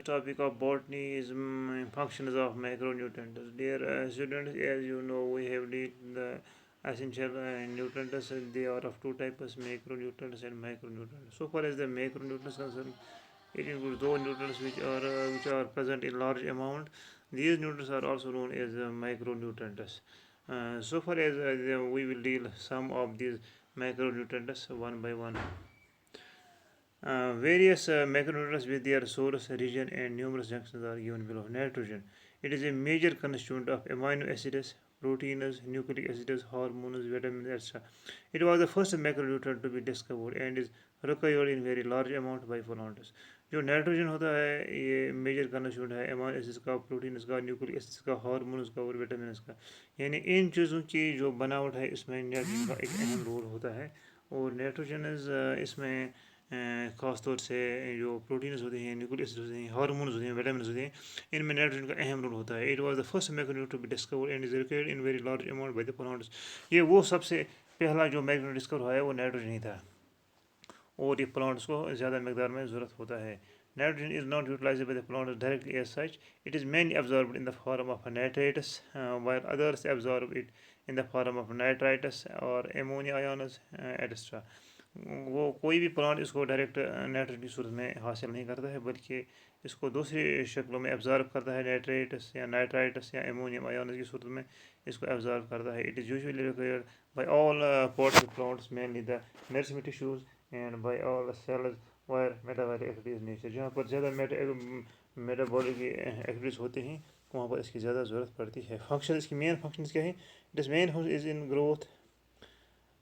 The topic of botany is functions of macronutrients. Dear students, as you know, we have the essential nutrients. They are of two types: macronutrients and micronutrients. So far as the macronutrients concerned, it includes those nutrients which are present in large amount. These nutrients are also known as micronutrients. So far as we will deal some of these macronutrients one by one. Various macronutrients with their source, region, and numerous junctions are given below. Nitrogen. It is a major constituent of amino acids, proteins, nucleic acids, hormones, vitamins, etc. It was the first macronutrient to be discovered and is required in very large amount by plants. जो nitrogen होता है ये major constituent है amino acids का, proteins का, nucleic acids का, hormones का और विटामिन का। यानी इन चीज़ों की जो बनावट है इसमें नाइट्रोजन का एक अहम रोल होता है। और नाइट्रोजन इसमें ख़ास तौर से जो प्रोटीन्स होते हैं, न्यूक्लिक एसिड होते हैं, हार्मोन्स होते हैं, विटामिन होते हैं, इनमें नाइट्रोजन का अहम रोल होता है। It was the first macronutrient to be discovered and is required in very large amount by the plants. ये वो सबसे पहला जो मैक्रोन्यूट्रिएंट डिस्कवर हुआ है वो नाइट्रोजन ही था और ये प्लांट्स को ज़्यादा मकदार में ज़रूरत होता है। Nitrogen is not utilized by the plants directly as such. It is mainly absorbed in the form of nitrates, while others absorb it in the form of nitrites or ammonia ions, etc. वो कोई भी plant इसको direct nitrogen की सूरत में हासिल नहीं करता है, बल्कि इसको दूसरी शक्लों में एब्जॉर्ब करता है, नाइट्रेट्स या नाइट्राइट्स या एमोनियम आयन्स की सूरत में इसको एब्जॉर्ब करता है। It is usually required by all pots plants mainly the nursery tissues and by all cells via metabolic activities nature. जहाँ पर ज़्यादा मेटाबॉलिक एक्टिविटीज़ होते हैं वहाँ पर इसकी ज़्यादा ज़रूरत पड़ती है। फंक्शन इसकी मेन फंक्शंस क्या है? It is main is in growth,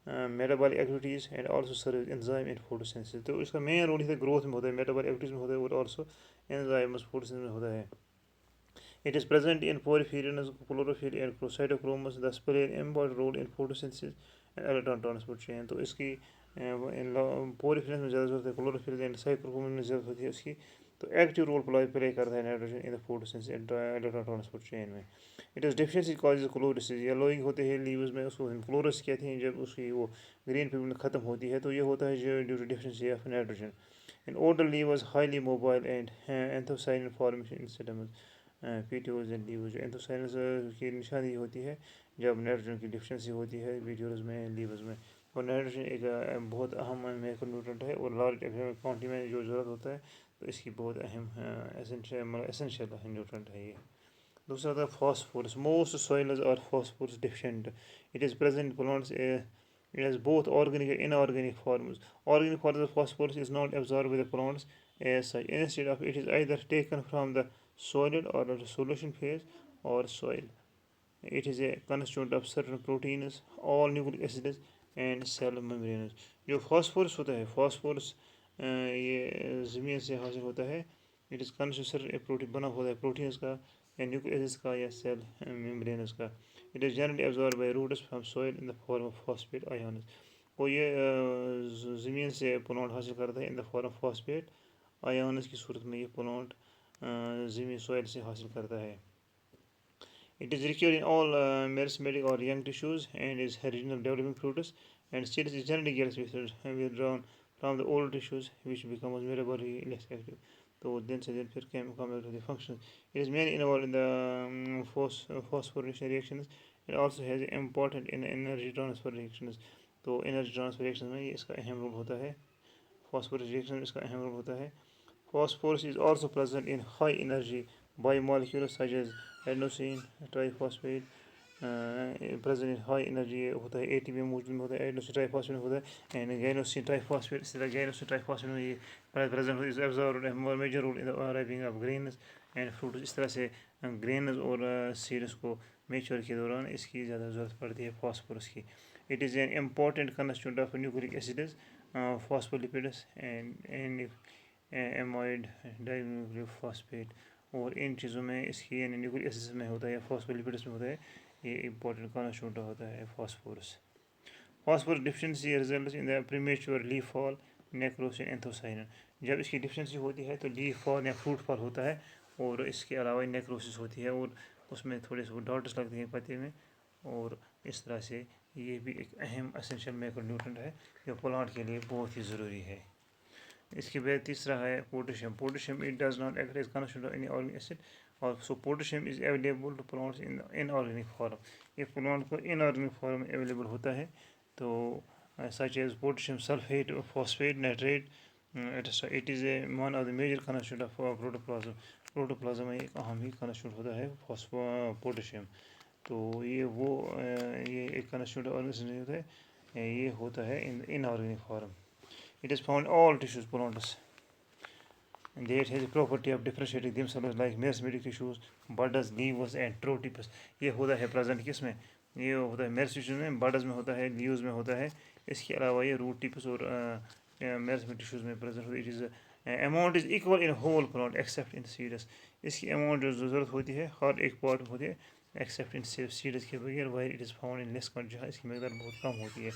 metabolic activities and also serve enzyme in photosynthesis. तो इसका मेन रोल है ग्रोथ में होता है, मेटाबॉलिक एक्टिविटीज़ में होता है और ऑल्सो एंजाइम्स फोटोसिंथेसिस में होता है। It is present in porphyrin, chlorophyll and cytochromes, thus play an important role in photosynthesis and electron transport chain। तो इसकी पोरिफिन में ज़्यादा ज़रूरत है, क्लोरोफिल एंड साइक्लोक्रोम में ज़रूरत होती है उसकी। तो एक्टिव रोल प्ले करता है nitrogen in the photosynthesis and electron transport chain में। It is deficiency causes chlorosis, yellowing होते हैं लीव्स में, उसको क्लोरस कहते हैं। जब उसकी वो ग्रीन पिगमेंट खत्म होती है तो ये होता है due to deficiency of nitrogen. In older leaves highly mobile and anthocyanin formation in sediments। Petioles and leaves. Anthocyanins की निशानी होती है जब नाइट्रोजन की डिफिशेंसी होती है वीडियोज में, लीवर्स में। और नाइट्रोजन एक बहुत अहम मैक्रोन्यूट्रिएंट है और लार्ज क्वांटिटी में जो ज़रूरत होता है तो इसकी बहुत अहम एसेंशियल न्यूट्रिएंट है ये। दूसरा था phosphorus. Most soils are phosphorus deficient. It is present plants it has both organic and inorganic forms. Organic form of phosphorus is not absorbed by the plants as such. Instead of it is either taken from the solid or the solution phase or soil. It is a constituent of certain proteins, all nucleic acids and cell membranes। जो phosphorus होता है, phosphorus ये ज़मीन से हासिल होता है। It is consistent protein बना होता है प्रोटीन्स का या न्यूक्लिक एसिड्स का या सेल मेम्ब्रेन्स का। It is generally absorb by roots from soil in the form of phosphate ions. को ये ज़मीन से प्लांट हासिल करता है in the form of phosphate ions की सूरत में। ये प्लांट ज़मीन सॉइल से हासिल करता है। It is required in all meristematic or young tissues and is regional developing fruits and seeds is generally gets withdrawn from the old tissues which becomes metabolically less active। तो दिन से दिन फिर come back to the function। It is mainly involved in the phosphorylation reactions। It also has important in energy transfer reactions। तो energy transfer reactions में ये इसका अहम रोल होता है। phosphorus reaction में इसका अहम रोल होता है। Phosphorus is also present in high energy biomolecules such as adenosine triphosphate। Present in high energy होता है, एटीपी मौजूद होता है, एडेनोसिन ट्राइफॉस्फेट होता है एंड गैनोसिन ट्राइफॉस्फेट। इस तरह गैनोसिन ट्राइफॉस्फेट में ये present is absorbed major role in the arriving of grains and fruit. इस तरह से ग्रेन्स और सीड्स को मेच्योर के दौरान इसकी ज़्यादा ज़रूरत पड़ती है फॉस्फोरस की। It is an important constituent of nucleic acids, phospholipids and amide dinucleophosphate. और इन चीज़ों में इसकी यानी न्यूक्लिक एसिड्स में होता है, फॉस्फोलिपिड्स में होता है, ये इंपॉर्टेंट कॉन्स्टिट्यूएंट होता है phosphorus. Phosphorus deficiency results in the premature leaf fall, necrosis and anthocyanin. जब इसकी डिफिशिएंसी होती है तो लीफ फॉल या फ्रूट फॉल होता है और इसके अलावा नेक्रोसिस होती है और उसमें थोड़े से डॉट्स लगते हैं पत्ते में। और इस तरह से ये भी एक अहम एसेंशियल मैक्रोन्यूट्रिएंट है जो प्लांट के लिए बहुत ही ज़रूरी है। इसके बाद तीसरा है potassium. Potassium it does not act as constituent of any organic acid. और so potassium is available to plants in inorganic form. ये प्लांट को inorganic form में अवेलेबल होता है. तो such as potassium sulfate, phosphate, nitrate, etc. It is a one of the major constituent of protoplasm. Protoplasm में एक अहम ही constitute होता है पोटेशियम. तो ये एक कंस्टिट्यूट ऑर्गेनिज्म नहीं होता है, ये होता है in inorganic form. It is found in all tissues plants. And it has a property of differentiating themselves like merismatic tissues, buds, leaves and true-tipes. ये होता है प्रेजेंट किस में, ये होता है मेरिस्टिश्यूज में, बड्स में होता है, लीव्स में होता है. इसके अलावा ये रूट टिप्स और मेरिस्मेटिक टिश्यूज में प्रेजेंट होता है. It is amount is equal in whole plant except in seeds. इसकी अमाउंट जो ज़रूरत होती है हर एक पार्ट में होती है एक्सेप्ट इन सीड्स के बगैर. While it is found in less quantity, जहाँ इसकी मकदार बहुत कम होती है.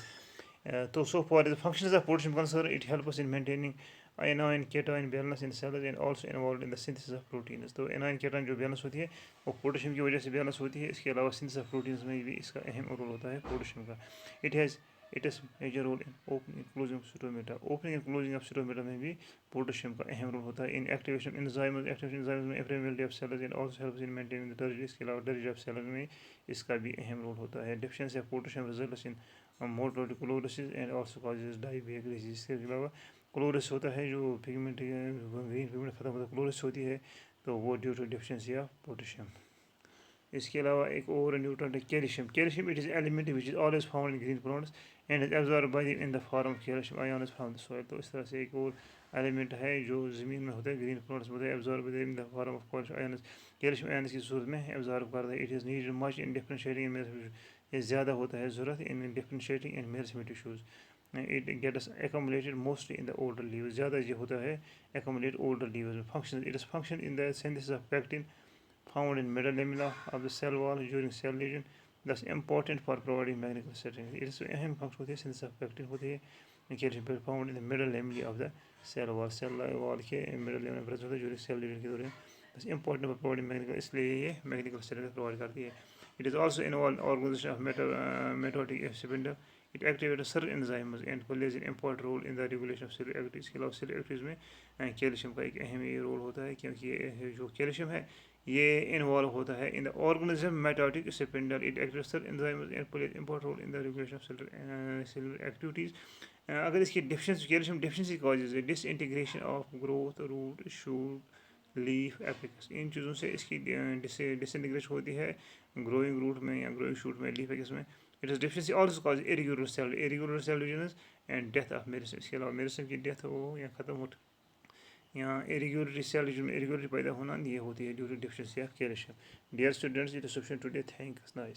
So far the functions of potassium concerned, it helps us in maintaining anion cation balance in cells and also involved in the synthesis of proteins. तो anion cation जो balance होती है वो पोटेशियम की वजह से बैलेंस होती है. इसके अलावा सिंथेसिस ऑफ प्रोटीन्स में भी इसका अहम रोल होता है पोटेशियम का. It has major role in opening closing of stomata. Opening and closing of stomata में भी पोटेशियम का अहम रोल होता है. इन एक्टिवेशन एंजाइम्स में एब्रेबिलिटी of cells and also helps in maintaining the turgidity. इसके अलावा टर्जिडी ऑफ सेल्स में इसका भी अहम रोल होता है. Deficiency of potassium results in mortality chlorosis and also causes diabetic disease. इसके अलावा क्लोरोसिस होता है जो पिगमेंट ग्रीन पिगमेंट खत्म होता है, क्लोरोसिस होती है, तो वो due to deficiency of potassium. इसके अलावा एक और न्यूट्रेंट है calcium. Calcium it is element which is always found in green plants and is absorb by in the form of calcium ions from the soil. तो इस तरह से एक और एलिमेंट है जो ज़मीन में होता है, ग्रीन प्लांट्स में होता है, absorb in the form of calcium ions. Calcium ions की सूरत में एब्जॉर्ब करता है. It is needed much in differentiating, ये ज़्यादा होता है ज़रूरत in differentiating in meristematic tissues. It gets accumulated mostly in the older leaves. ज़्यादा ये होता है accumulate older leaves में. Function it is function in the synthesis of pectin found in middle lamina of the cell wall during cell division, thus important for providing mechanical stability. It is अहम function होती है synthesis of pectin होती है. Calcium found in the middle lamina of the cell wall के middle lamina present होता है during cell division के दौरान. बस इंपॉर्टेंट फॉर प्रोवाइडिंग मैकेनिकल, इसलिए ये मैकेनिकल स्टेबिलिटी प्रोवाइड करती है. It is also involved in organization of mitotic spindle. It activates certain enzymes and plays an important role in the regulation of cellular activities. इसके अलावा cellular activities में calcium का एक अहम ही रोल होता है, क्योंकि ये जो कैल्शियम है ये इन्वॉल्व होता है in the organism mitotic spindle. It activates certain enzymes and plays important role in the regulation of cellular activities. अगर इसकी डेफिशिएंसी कैल्शियम डेफिशिएंसी कॉजेज है disintegration of growth root shoot leaf apices. इन चीज़ों से इसकी disintegration होती है growing root में या ग्रोइंग शूट में, लीफ एपिकस में. It is deficiency also cause irregular cell division and death of meristem. इसके अलावा मेरिस्टेम की डेथ हो या ख़त्म हो या इरेगुलर सेल डिवीजन में इरेगुलर पैदा होना, ये होती है due to deficiency of calcium. Dear students, it is sufficient today. Thanks. Nice.